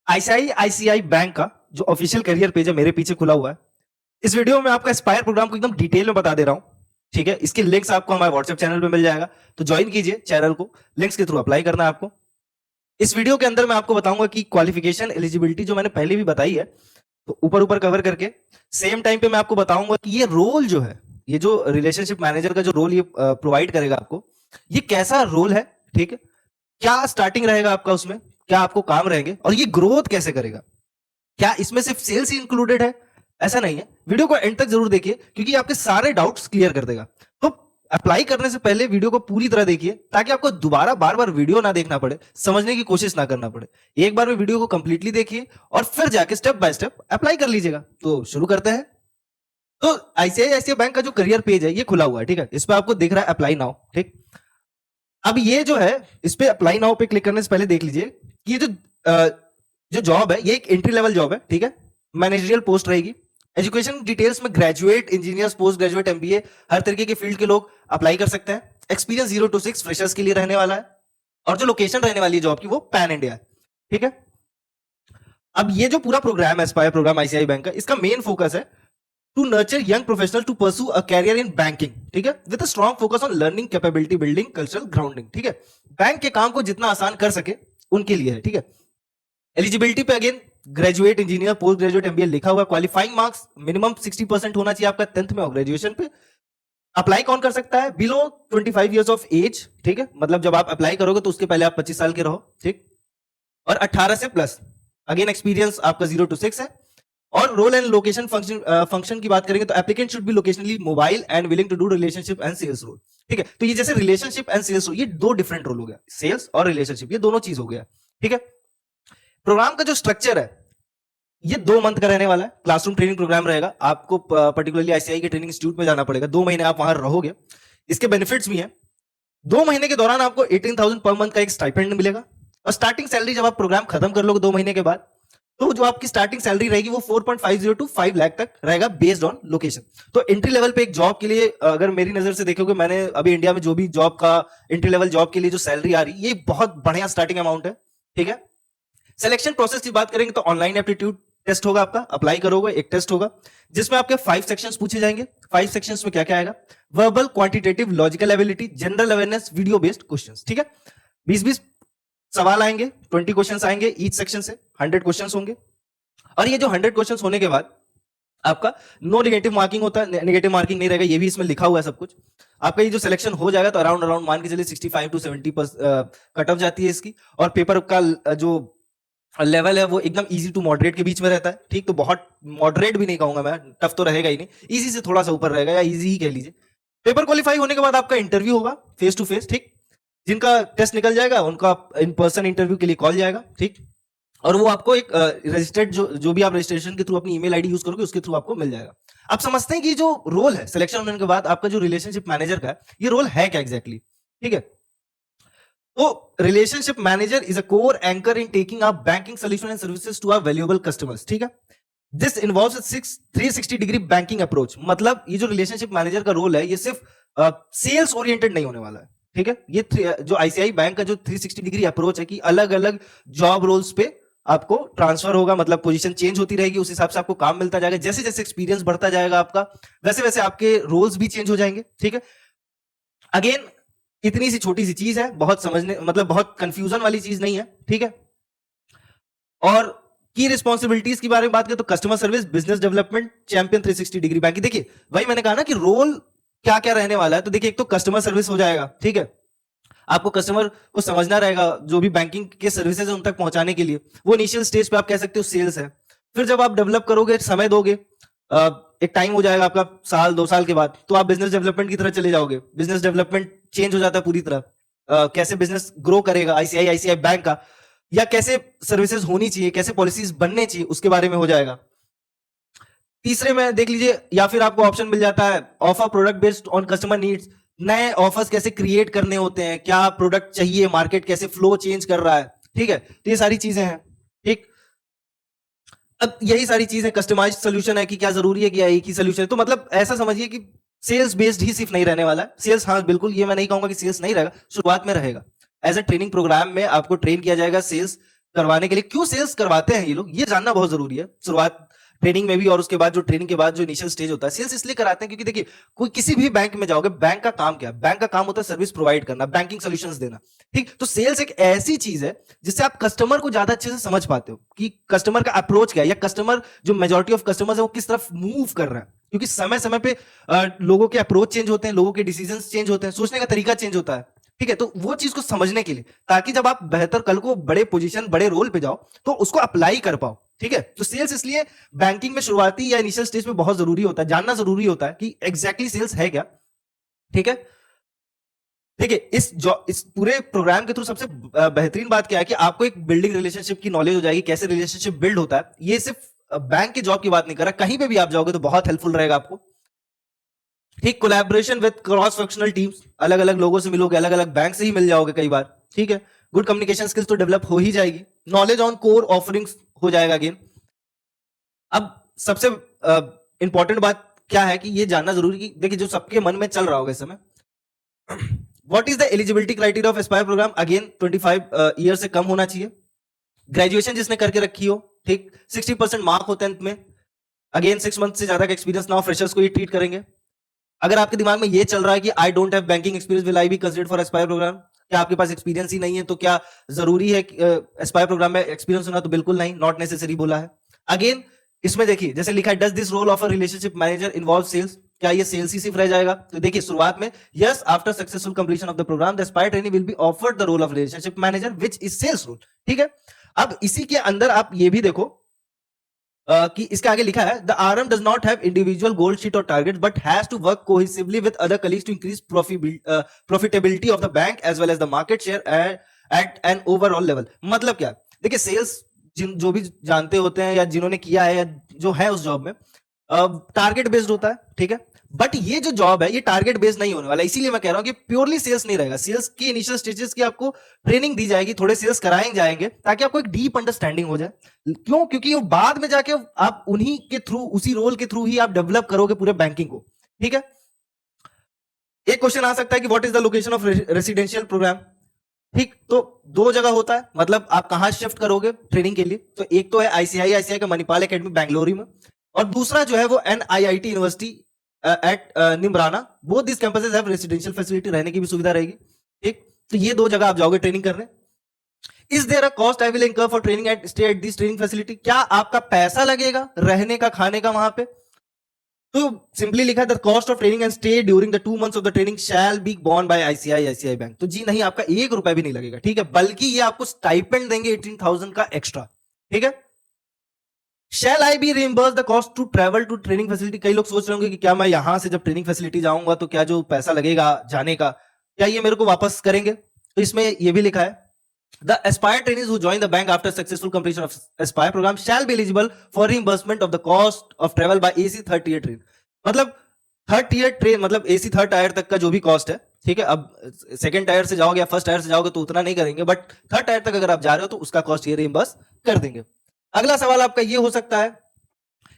ICICI bank का जो official career page है मेरे पीछे खुला हुआ है। इस वीडियो में आपका एस्पायर प्रोग्राम को एकदम डिटेल में बता दे रहा हूं। ठीक है, इसके लिंक्स आपको हमारे व्हाट्सएप चैनल पे मिल जाएगा, तो ज्वाइन कीजिए चैनल को। लिंक्स के थ्रू अप्लाई करना है आपको। इस वीडियो के अंदर मैं आपको बताऊंगा कि क्वालिफिकेशन एलिजिबिलिटी जो मैंने पहले भी बताई है, तो ऊपर ऊपर कवर करके सेम टाइम पे मैं आपको बताऊंगा कि ये रोल जो है, ये जो रिलेशनशिप मैनेजर का जो रोल ये प्रोवाइड करेगा आपको, ये कैसा रोल है। ठीक है, क्या स्टार्टिंग रहेगा आपका उसमें, क्या आपको काम रहेंगे, और ये ग्रोथ कैसे करेगा। क्या इसमें सिर्फ सेल्स ही इंक्लूडेड है? ऐसा नहीं है। वीडियो को एंड तक जरूर देखिए, क्योंकि आपके सारे डाउट्स क्लियर कर देगा। तो अप्लाई करने से पहले वीडियो को पूरी तरह देखिए, ताकि आपको दोबारा बार बार वीडियो ना देखना पड़े, समझने की कोशिश ना करना पड़े। एक बार में वीडियो को कंप्लीटली देखिए और फिर जाके स्टेप बाय स्टेप अप्लाई कर लीजिएगा। तो शुरू करते हैं। तो आईसीआईसीआई बैंक का जो करियर पेज है ये खुला हुआ है। ठीक है, इस पर आपको दिख रहा है अप्लाई नाउ। ठीक, अब ये जो है, इस पे अप्लाई नाउ पे क्लिक करने से पहले देख लीजिए कि ये जो जॉब है, ये एक एंट्री लेवल जॉब है। ठीक है, मैनेजरियल पोस्ट रहेगी। एजुकेशन डिटेल्स में graduate engineers, post graduate, MBA, हर तरीके के फील्ड के लोग अप्लाई कर सकते हैं। एक्सपीरियंस 0 to 6 फ्रेशर्स के लिए रहने वाला है, और जो लोकेशन रहने वाली है जॉब की वो पैन इंडिया है। ठीक है, अब ये जो पूरा प्रोग्राम है, एस्पायर प्रोग्राम आईसीआई बैंक का, इसका मेन फोकस है to nurture young professional to pursue a career in banking. ठीक है, with a strong focus on learning, capability building, cultural grounding. ठीक है, बैंक के काम को जितना आसान कर सके उनके लिए है। ठीक है, एलिजिबिलिटी पे again graduate engineer, post graduate, MBA लिखा हुआ। क्वालिफाइंग मार्क्स मिनिमम 60% होना चाहिए आपका 10th में और ग्रेजुएशन पे। अप्लाई कौन कर सकता है? Below 25 years of age. ठीक है, मतलब जब आप अप्लाई करोगे तो उसके पहले आप 25 साल के रहो। ठीक, और 18 से प्लस। अगेन एक्सपीरियंस आपका 0 to 6 है। और रोल एंड लोकेशन फंक्शन की बात करेंगे तो applicant should be locationally mobile and willing to do relationship and sales role. ठीक है, तो ये जैसे रिलेशनशिप एंड सेल्स रोल, ये दो डिफरेंट रोल हो गया। सेल्स और रिलेशनशिप, ये दोनों चीज हो गया। ठीक है, प्रोग्राम का जो स्ट्रक्चर है ये 2 मंथ का रहने वाला है। क्लासरूम ट्रेनिंग प्रोग्राम रहेगा। आपको पर्टिकुलरली आईसीआई के ट्रेनिंग इंस्टीट्यूट में जाना पड़ेगा। 2 महीने आप वहां रहोगे। इसके बेनिफिट्स भी हैं। 2 महीने के दौरान आपको 18,000 पर मंथ का एक स्टाइपेंड मिलेगा। और स्टार्टिंग सैलरी जब आप प्रोग्राम खत्म कर लोगे 2 महीने के बाद, तो जो आपकी स्टार्टिंग सैलरी रहेगी वो 4.50 to 5 लाख तक रहेगा, बेस्ड ऑन लोकेशन। तो एंट्री लेवल पे एक जॉब के लिए, अगर मेरी नजर से देखोगे, मैंने अभी इंडिया में जो भी जॉब का एंट्री लेवल जॉब के लिए जो सैलरी आ रही है, ये बहुत बढ़िया स्टार्टिंग अमाउंट है। ठीक है, सिलेक्शन प्रोसेस की बात करेंगे तो ऑनलाइन एप्टीट्यूड टेस्ट होगा आपका। अप्लाई करोगे, एक टेस्ट होगा जिसमें आपके 5 सेक्शंस पूछे जाएंगे। 5 सेक्शंस में क्या क्या आएगा? Verbal, quantitative, logical ability, general awareness, video based questions. ठीक है, 20-20 सवाल आएंगे, 20 क्वेश्चंस आएंगे ईच सेक्शन से, 100 क्वेश्चंस होंगे। और ये जो 100 क्वेश्चंस होने के बाद आपका नो नेगेटिव मार्किंग होता है। नेगेटिव मार्किंग नहीं रहेगा, ये भी इसमें लिखा हुआ है सब कुछ। आपका ये जो सिलेक्शन हो जाएगा तो अराउंड मान के चलिए 65 to 70% कट ऑफ जाती है इसकी। और पेपर का जो लेवल है वो एकदम इजी टू मॉडरेट के बीच में रहता है। ठीक, तो बहुत मॉडरेट भी नहीं कहूंगा मैं, टफ तो रहेगा ही नहीं, इजी से थोड़ा सा ऊपर रहेगा, या इजी ही कह लीजिए। पेपर क्वालिफाई होने के बाद आपका इंटरव्यू होगा फेस टू फेस। ठीक, जिनका टेस्ट निकल जाएगा उनका इन पर्सन इंटरव्यू के लिए कॉल जाएगा। ठीक, और वो आपको एक रजिस्टर्ड जो भी आप रजिस्ट्रेशन के थ्रू अपनी ईमेल आईडी यूज करोगे उसके थ्रू आपको मिल जाएगा। आप समझते हैं कि जो रोल है सिलेक्शन होने के बाद आपका जो रिलेशनशिप मैनेजर का है, ये रोल है क्या एग्जैक्टली। ठीक है, तो relationship manager is a core anchor in taking up banking solution and services to our valuable customers. ठीक है, this involves 360 degree banking approach. मतलब ये जो रिलेशनशिप मैनेजर का रोल है ये सिर्फ सेल्स ओरिएंटेड नहीं होने वाला है। ठीक है, ये जो आईसीआई बैंक का जो 360 डिग्री अप्रोच है कि अलग अलग जॉब रोल्स पे आपको ट्रांसफर होगा, मतलब पोजीशन चेंज होती रहेगी, उस हिसाब से आपको काम मिलता जाएगा। जैसे जैसे एक्सपीरियंस बढ़ता जाएगा आपका, वैसे वैसे आपके रोल्स भी चेंज हो जाएंगे। ठीक है, अगेन इतनी सी छोटी सी चीज है, बहुत समझने मतलब बहुत कंफ्यूजन वाली चीज नहीं है। ठीक है, और की रिस्पॉन्सिबिलिटीज की बारे में बात करें तो customer service, business development, champion 360 degree banking. देखिए भाई, मैंने कहा ना कि रोल क्या क्या रहने वाला है। तो देखिए, एक तो कस्टमर सर्विस हो जाएगा। ठीक है, आपको कस्टमर को समझना रहेगा, जो भी बैंकिंग के सर्विसेज उन तक पहुंचाने के लिए। वो इनिशियल स्टेज पे आप कह सकते हो सेल्स है। फिर जब आप डेवलप करोगे, समय दोगे, एक टाइम हो जाएगा आपका 1-2 साल के बाद, तो आप बिजनेस डेवलपमेंट की तरह चले जाओगे। बिजनेस डेवलपमेंट चेंज हो जाता है पूरी तरह। कैसे बिजनेस ग्रो करेगा आईसीआई बैंक का, या कैसे सर्विसेज होनी चाहिए, कैसे पॉलिसीज बनने चाहिए, उसके बारे में हो जाएगा। तीसरे में देख लीजिए, या फिर आपको ऑप्शन मिल जाता है offer product based on customer needs. नए ऑफर्स कैसे क्रिएट करने होते हैं, क्या प्रोडक्ट चाहिए, मार्केट कैसे फ्लो चेंज कर रहा है। ठीक है, तो ये सारी चीजें हैं। ठीक, अब यही सारी चीजें कस्टमाइज्ड सोल्यूशन है कि क्या जरूरी है कि एक ही सोल्यूशन है। तो मतलब ऐसा समझिए कि सेल्स बेस्ड ही सिर्फ नहीं रहने वाला है। सेल्स, हाँ बिल्कुल, ये मैं नहीं कहूंगा कि सेल्स नहीं रहेगा, शुरुआत में रहेगा। एज ए ट्रेनिंग प्रोग्राम में आपको ट्रेन किया जाएगा सेल्स करवाने के लिए। क्यों सेल्स करवाते हैं ये लोग, ये जानना बहुत जरूरी है। शुरुआत ट्रेनिंग में भी और उसके बाद जो ट्रेनिंग के बाद जो इनिशियल स्टेज होता है, सेल्स इसलिए कराते हैं क्योंकि देखिए कोई किसी भी बैंक में जाओगे, बैंक का काम क्या है? बैंक का काम होता है सर्विस प्रोवाइड करना, बैंकिंग सॉल्यूशंस देना, ठीक। तो सेल्स एक ऐसी चीज है जिससे आप कस्टमर को ज्यादा अच्छे से समझ पाते हो कि कस्टमर का अप्रोच क्या है, या कस्टमर जो मेजोरिटी ऑफ कस्टमर्स है वो किस तरफ मूव कर रहा है। क्योंकि समय समय पे लोगों के अप्रोच चेंज होते हैं, लोगों के डिसीजंस चेंज होते हैं, सोचने का तरीका चेंज होता है, ठीक है। तो वो चीज को समझने के लिए, ताकि जब आप बेहतर कल को बड़े पोजीशन बड़े रोल पे जाओ तो उसको अप्लाई कर पाओ, ठीक है। तो सेल्स इसलिए बैंकिंग में शुरुआती या इनिशियल स्टेज पे बहुत जरूरी होता है, जानना जरूरी होता है कि एग्जैक्टली सेल्स है क्या, ठीक है। देखिए इस पूरे प्रोग्राम के थ्रू सबसे बेहतरीन बात क्या है कि आपको एक बिल्डिंग रिलेशनशिप की नॉलेज हो जाएगी, कैसे रिलेशनशिप बिल्ड होता है। ये सिर्फ बैंक की जॉब की बात नहीं कर रहा, कहीं पे भी आप जाओगे तो बहुत हेल्पफुल रहेगा आपको, ठीक। Collaboration with cross functional teams, अलग अलग लोगों से मिलोगे, अलग अलग बैंक से ही मिल जाओगे कई बार, ठीक है। गुड कम्युनिकेशन स्किल्स तो डेवलप हो ही जाएगी, नॉलेज ऑन कोर ऑफरिंग्स हो जाएगा अगेन। अब सबसे इंपॉर्टेंट बात क्या है कि ये जानना जरूरी कि देखिए जो सबके मन में चल रहा होगा इस समय, what is the eligibility criteria of aspire program? Again 25 year से कम होना चाहिए, ग्रेजुएशन जिसने करके रखी हो, ठीक। 60% मार्क होते हैं में, अगेन 6 मंथ से ज्यादा का एक्सपीरियंस ना हो, फ्रेशर्स को ही ट्रीट करेंगे। अगर आपके दिमाग में ये चल रहा है कि I don't have banking experience, will I be considered for aspire program? क्या आपके पास एक्सपीरियंस ही नहीं है तो क्या जरूरी है एस्पायर प्रोग्राम में एक्सपीरियंस होना? तो बिल्कुल नहीं, नॉट नेसेसरी बोला है। अगेन इसमें देखिए जैसे लिखा है, does this role of a relationship manager involve sales? क्या ये सेल्स ही सिर्फ रह जाएगा? तो देखिए शुरुआत में, yes after successful completion of the program the aspire trainee will be offered the role of relationship manager which is sales role, ठीक है। अब इसी के अंदर आप ये भी देखो कि इसके आगे लिखा है, the RM does not have individual goal sheet और target but has to work cohesively with other colleagues to increase profitability of the bank as well as the market share at an overall level. मतलब क्या? देखिए sales जो भी जानते होते हैं या जिन्होंने किया है या जो है उस जॉब में, टारगेट बेस्ड होता है, ठीक है। बट ये जो जॉब है ये टारगेट बेस्ड नहीं होने वाला, इसीलिए मैं कह रहा हूं कि प्योरली सेल्स नहीं रहेगा। सेल्स की इनिशियल स्टेजेस की आपको ट्रेनिंग दी जाएगी, थोड़े सेल्स कराए जाएंगे ताकि आपको एक डीप अंडरस्टैंडिंग हो जाए। क्यों? क्योंकि वो बाद में जाके आप उन्हीं के थ्रू, उसी रोल के थ्रू ही आप डेवलप करोगे पूरे बैंकिंग को, ठीक है। एक क्वेश्चन आ सकता है कि what is the location of residential program, ठीक। तो दो जगह होता है, मतलब आप कहां शिफ्ट करोगे ट्रेनिंग के लिए। तो एक तो है आईसीआई का मणिपाल एकेडमी बेंगलुरु में, और दूसरा जो है वो NIIT university at Neemrana. Both this campuses have residential facility, रहने की भी सुविधा रहेगी, ठीक। तो ये दो जगह आप जाओगे ट्रेनिंग करने। Is there a cost I will incur for training at stay at this training facility? क्या आपका पैसा लगेगा रहने का, खाने का वहां पे? तो सिंपली लिखा है, the cost of training and stay during the 2 months of the training shall be borne by ICICI bank. तो जी नहीं, आपका 1 रुपया भी नहीं लगेगा, ठीक है। बल्कि ये आपको स्टाइपेंड देंगे 18,000 का एक्स्ट्रा, ठीक है। Shall I be reimburse the cost to travel to training facility? कई लोग सोच रहे होंगे कि क्या मैं यहां से जब ट्रेनिंग फैसिलिटी जाऊंगा तो क्या जो पैसा लगेगा जाने का, क्या ये मेरे को वापस करेंगे? तो इसमें ये भी लिखा है, the aspire trainees who join the bank after successful completion of aspire program shall be eligible for reimbursement of the cost of travel by AC third tier train। मतलब थर्ड टीयर ट्रेन, मतलब AC third tier तक का जो भी cost है, ठीक है। अब सेकंड टायर से जाओगे या फर्स्ट टायर से जाओगे तो उतना नहीं करेंगे, बट थर्ड टायर तक अगर आप जा रहे हो तो उसका कॉस्ट ये रिइंबर्स कर देंगे। अगला सवाल आपका ये हो सकता है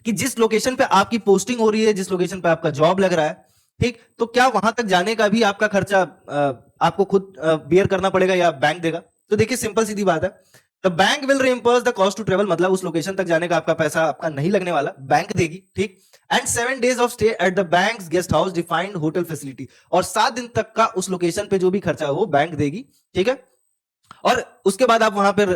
कि जिस लोकेशन पे आपकी पोस्टिंग हो रही है, जिस लोकेशन पे आपका जॉब लग रहा है, ठीक, तो क्या वहां तक जाने का भी आपका खर्चा आपको खुद बियर करना पड़ेगा या बैंक देगा? तो देखिए सिंपल सीधी बात है, the bank will reimburse the cost to travel, मतलब उस लोकेशन तक जाने का आपका पैसा आपका नहीं लगने वाला, बैंक देगी, ठीक। And 7 days of stay at the bank guest house defined hotel facility, और 7 दिन तक का उस लोकेशन पे जो भी खर्चा है वो बैंक देगी, ठीक है। और उसके बाद आप वहां पर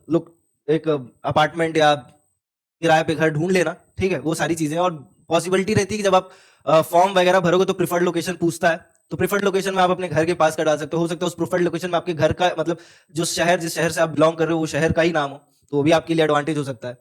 लोग एक अपार्टमेंट या किराए पे घर ढूंढ लेना, ठीक है। वो सारी चीजें, और पॉसिबिलिटी रहती है कि जब आप फॉर्म वगैरह भरोगे तो प्रिफर्ड लोकेशन पूछता है, तो प्रिफर्ड लोकेशन में आप अपने घर के पास का डाल सकते हो सकता है उस प्रिफर्ड लोकेशन में आपके घर का, मतलब जो शहर, जिस शहर से आप बिलोंग कर रहे हो वो शहर का ही नाम हो, तो वो भी आपके लिए एडवांटेज हो सकता है।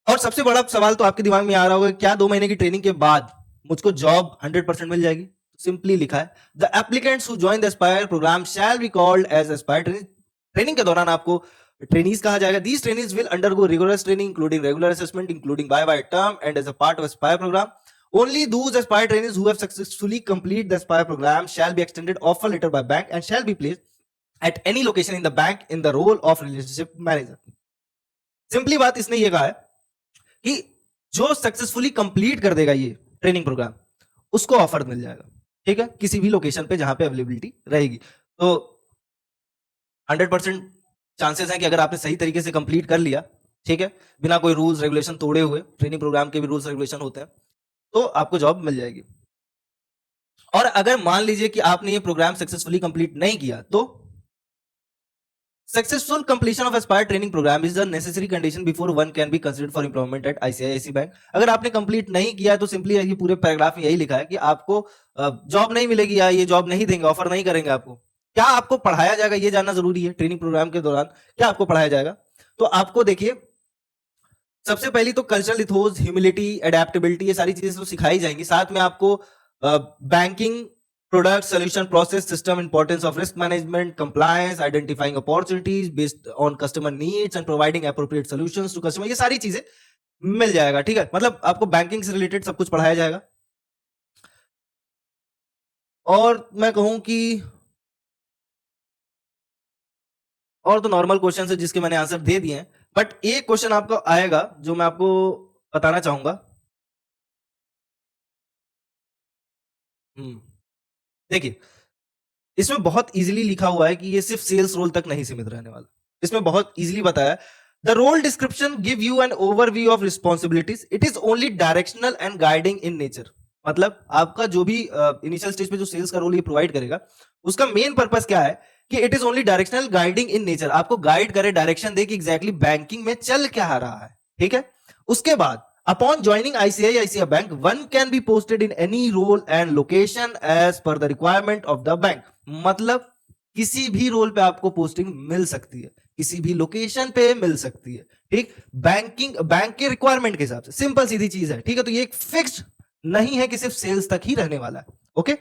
और सबसे बड़ा सवाल तो आपके दिमाग में आ रहा होगा, क्या 2 महीने की ट्रेनिंग के बाद मुझको जॉब 100% मिल जाएगी? सिंपली लिखा है, the applicants who join the aspire program shall be called as aspire trainee. Training के दौरान आपको ट्रेनीज कहा जाएगा। These trainees will undergo rigorous training including regular assessment including by term end as a part of aspire program. Only those aspire trainees who have successfully completed the aspire program shall be extended offer letter by bank and shall be placed at any location in the bank in the role of relationship manager। Simply बात इसने ये कहा है कि जो successfully complete कर देगा ये ट्रेनिंग प्रोग्राम, उसको ऑफर मिल जाएगा, ठीक है, किसी भी लोकेशन पे जहां पे अवेलेबिलिटी रहेगी। तो 100% चांसेस हैं कि अगर आपने सही तरीके से कंप्लीट कर लिया, ठीक है, बिना कोई रूल्स रेगुलेशन तोड़े हुए, ट्रेनिंग प्रोग्राम के भी रूल्स रेगुलेशन होते हैं, तो आपको जॉब मिल जाएगी। और अगर मान लीजिए कि आपने ये प्रोग्राम सक्सेसफुली कंप्लीट नहीं किया, तो successful completion of aspire training program is the necessary condition before one can be considered for employment at ICICI bank. अगर आपने कंप्लीट नहीं किया तो सिंपली ये पूरे पैराग्राफ में यही लिखा है कि आपको जॉब नहीं मिलेगी या ये जॉब नहीं देंगे, ऑफर नहीं करेंगे आपको। क्या आपको पढ़ाया जाएगा ये जानना जरूरी है। ट्रेनिंग प्रोग्राम के दौरान क्या आपको पढ़ाया जाएगा, तो आपको देखिए सबसे पहली तो कल्चरल इथोस, ह्यूमिलिटी, एडेप्टेबिलिटी, ये सारी चीजें तो सिखाई जाएंगी। साथ में आपको banking product solution process system, importance of risk management, compliance, identifying opportunities based on customer needs and providing appropriate solutions to customer, ये सारी चीजें मिल जाएगा। ठीक है, मतलब आपको बैंकिंग से रिलेटेड सब कुछ पढ़ाया जाएगा। और मैं कहूं कि और तो नॉर्मल क्वेश्चन है जिसके मैंने आंसर दे दिए हैं, बट एक क्वेश्चन आपको आएगा जो मैं आपको बताना चाहूंगा। देखिए इसमें बहुत इजीली लिखा हुआ है कि ये सिर्फ सेल्स रोल तक नहीं सीमित रहने वाला। इसमें बहुत इजीली बताया, the role description give you an overview of responsibilities, it is only directional and guiding in nature. मतलब आपका जो भी इनिशियल स्टेज पे जो सेल्स का रोल ये प्रोवाइड करेगा, उसका मेन पर्पस क्या है कि it is only directional guiding in nature, आपको गाइड करे, डायरेक्शन दे कि एग्जैक्टली बैंकिंग में चल क्या रहा है। ठीक है, उसके बाद upon joining ICICI Bank, one can be posted in any role and location as per the requirement of the bank। मतलब किसी भी रोल पे आपको पोस्टिंग मिल सकती है, किसी भी लोकेशन पे मिल सकती है। ठीक, बैंक के रिक्वायरमेंट के हिसाब से, सिंपल सीधी चीज है। ठीक है, तो ये एक फिक्स्ड नहीं है कि सिर्फ सेल्स तक ही रहने वाला है। ओके,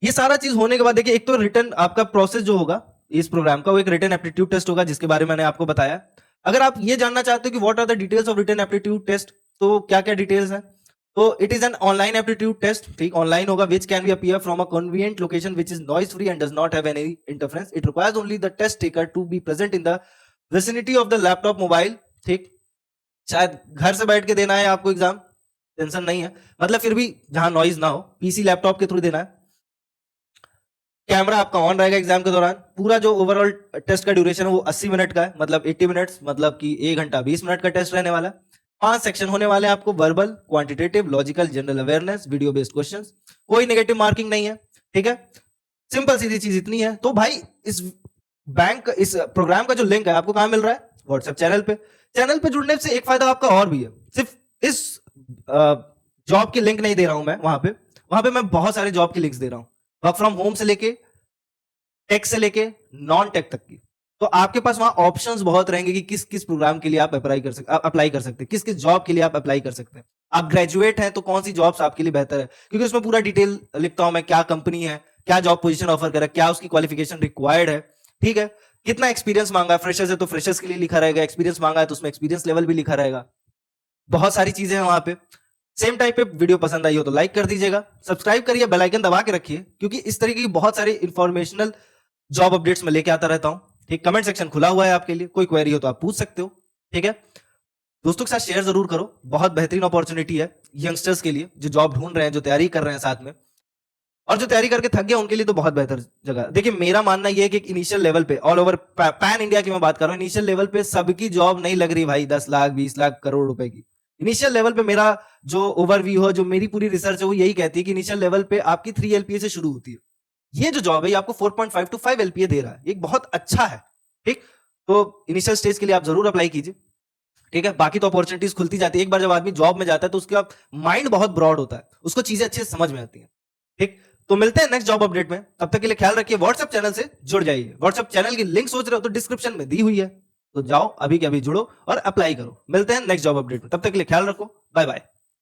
ये सारा चीज होने के बाद देखिए एक तो रिटन आपका प्रोसेस जो होगा इस प्रोग्राम का, वो एक रिटन एप्टीट्यूड टेस्ट होगा जिसके बारे में मैंने आपको बताया। अगर आप ये जानना चाहते हो कि what are the details of written aptitude test, तो क्या क्या डिटेल्स हैं, तो it is an online aptitude test. ठीक, ऑनलाइन होगा, which can be appear from a convenient location which is noise free and does not have any interference. It requires only the test taker to be present in the vicinity of the laptop mobile. ठीक, शायद घर से बैठ के देना है आपको exam, tension नहीं है, मतलब फिर भी जहां नॉइज ना हो, पीसी लैपटॉप के थ्रू देना है। कैमरा आपका ऑन रहेगा एग्जाम के दौरान। पूरा जो ओवरऑल टेस्ट का ड्यूरेशन है वो 80 मिनट का है, मतलब 80 मिनट्स, मतलब कि 1 घंटा 20 मिनट का टेस्ट रहने वाला है। 5 सेक्शन होने वाले हैं आपको, verbal, quantitative, logical, general awareness, video based questions. कोई नेगेटिव मार्किंग नहीं है। ठीक है, सिंपल सीधी चीज इतनी है। तो भाई इस प्रोग्राम का जो लिंक है आपको कहां मिल रहा है, व्हाट्सएप चैनल पे। चैनल पे जुड़ने से एक फायदा आपका और भी है, सिर्फ इस जॉब की लिंक नहीं दे रहा हूं मैं, वहां पे मैं बहुत सारे जॉब की लिंक्स दे रहा हूं, वर्क फ्रॉम होम से लेके टेक से लेके नॉन टेक तक की। तो आपके पास वहां ऑप्शंस बहुत रहेंगे कि किस किस प्रोग्राम के लिए आप अप्लाई कर सकते हैं, किस किस जॉब के लिए आप अप्लाई कर सकते हैं। आप ग्रेजुएट हैं तो कौन सी जॉब्स आपके लिए बेहतर है, क्योंकि उसमें पूरा डिटेल लिखता हूं मैं, क्या कंपनी है, क्या जॉब पोजीशन ऑफर कर रहा है, क्या उसकी क्वालिफिकेशन रिक्वायर्ड है। ठीक है, कितना एक्सपीरियंस मांगा है, फ्रेशर्स है तो फ्रेशर्स के लिए लिखा रहेगा, एक्सपीरियंस मांगा है तो उसमें एक्सपीरियंस लेवल भी लिखा रहेगा। बहुत सारी चीजें हैं वहां पे। सेम टाइप पे वीडियो पसंद आई हो तो लाइक कर दीजिएगा, सब्सक्राइब करिए, बेल आइकन दबा के रखिए, क्योंकि इस तरीके की बहुत सारी इंफॉर्मेशनल जॉब अपडेट्स में लेके आता रहता हूं। ठीक, कमेंट सेक्शन खुला हुआ है आपके लिए, कोई क्वेरी हो तो आप पूछ सकते हो। ठीक है, दोस्तों के साथ शेयर जरूर करो, बहुत बेहतरीन अपॉर्चुनिटी है यंगस्टर्स के लिए जो जॉब ढूंढ रहे हैं, जो तैयारी कर रहे हैं साथ में, और जो तैयारी करके थक गया उनके लिए तो बहुत बेहतर जगह। देखिए मेरा मानना यह है कि इनिशियल लेवल पे, ऑल ओवर पैन इंडिया की मैं बात कर रहा हूं, इनिशियल लेवल पे सबकी जॉब नहीं लग रही भाई 10 लाख 20 लाख करोड़ रुपए की। इनिशियल लेवल पे मेरा जो ओवरव्यू है, जो मेरी पूरी रिसर्च है, वो यही कहती है कि इनिशियल लेवल पे आपकी 3 LPA से शुरू होती है। ये जो जॉब है ये आपको 4.5 to 5 LPA दे रहा है, ये बहुत अच्छा है। ठीक, तो इनिशियल स्टेज के लिए आप जरूर अप्लाई कीजिए। ठीक है, बाकी तो अपॉर्चुनिटीज खुलती जाती है। एक बार जब आदमी जॉब में जाता है तो उसका माइंड बहुत ब्रॉड होता है, उसको चीजें अच्छे से समझ में आती हैं। ठीक, तो मिलते हैं नेक्स्ट जॉब अपडेट में, तब तक के लिए ख्याल रखिए। व्हाट्सएप चैनल से जुड़ जाइए, व्हाट्सएप चैनल की लिंक सोच रहे हो तो डिस्क्रिप्शन में दी हुई है, तो जाओ अभी के अभी जुड़ो और अप्लाई करो। मिलते हैं नेक्स्ट जॉब अपडेट में, तब तक के लिए ख्याल रखो, बाय बाय।